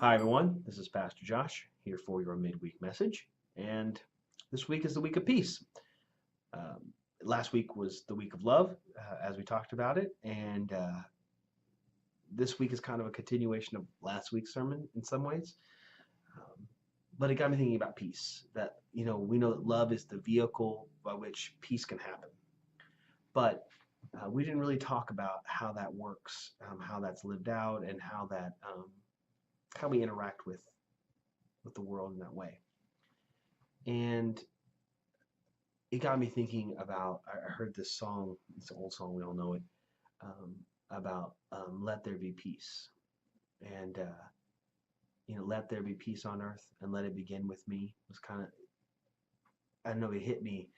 Hi, everyone. This is Pastor Josh here for your midweek message. And this week is the week of peace. Um, Last week was the week of love, as we talked about it. And this week is kind of a continuation of last week's sermon in some ways. Um, but it got me thinking about peace. That, we know that love is the vehicle by which peace can happen. But we didn't really talk about how that works, how that's lived out, and how we interact with the world in that way. And it got me thinking about, I heard this song, it's an old song, we all know it, about let there be peace. And, let there be peace on earth and let it begin with me. It was kind of, I don't know, it hit me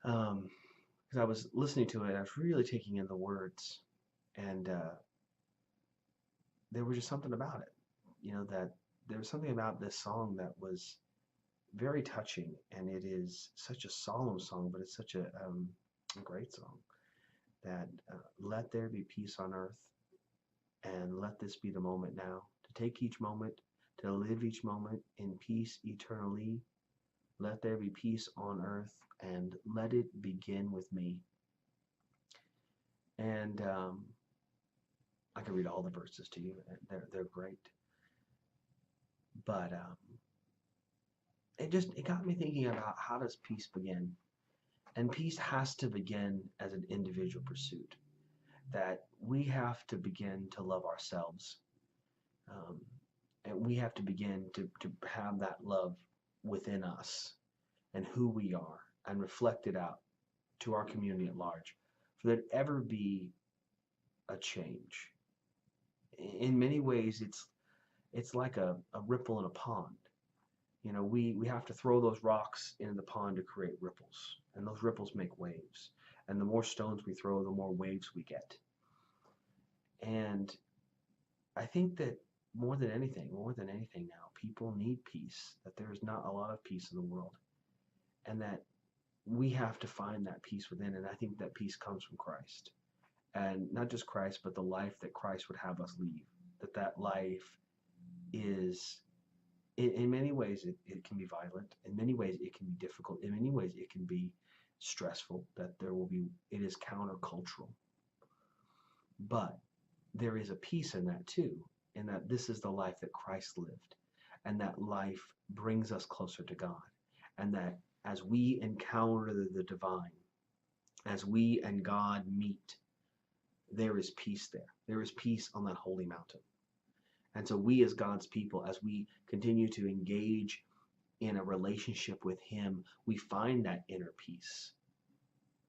because I was listening to it. I was really taking in the words. And there was just something about it, that there was something about this song that was very touching, and it is such a solemn song, but it's such a great song. That let there be peace on earth, and let this be the moment now to take each moment, to live each moment in peace eternally. Let there be peace on earth, and let it begin with me. And I could read all the verses to you. They're great. But it got me thinking about, how does peace begin? And peace has to begin as an individual pursuit. That we have to begin to love ourselves. And we have to begin to have that love within us and who we are, and reflect it out to our community at large, for there to ever be a change. In many ways, it's like a ripple in a pond. We have to throw those rocks into the pond to create ripples, and those ripples make waves. And the more stones we throw, the more waves we get. And I think that more than anything now, people need peace, that there is not a lot of peace in the world, and that we have to find that peace within. And I think that peace comes from Christ, and not just Christ, but the life that Christ would have us lead. That life is, in many ways, it can be violent. In many ways, it can be difficult. In many ways, it can be stressful. That it is countercultural. But there is a peace in that too, in that this is the life that Christ lived, and that life brings us closer to God. And that as we encounter the divine, as we and God meet, there is peace there. There is peace on that holy mountain. And so we, as God's people, as we continue to engage in a relationship with Him, we find that inner peace.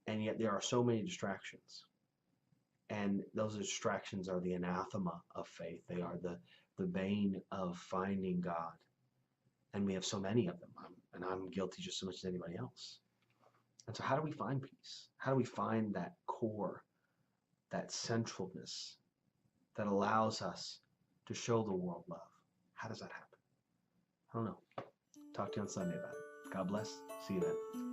And yet there are so many distractions. And those distractions are the anathema of faith. They are the bane of finding God. And we have so many of them. And I'm guilty just as much as anybody else. And so how do we find peace? How do we find that core, that centralness that allows us to show the world love? How does that happen? I don't know. Talk to you on Sunday about it. God bless. See you then.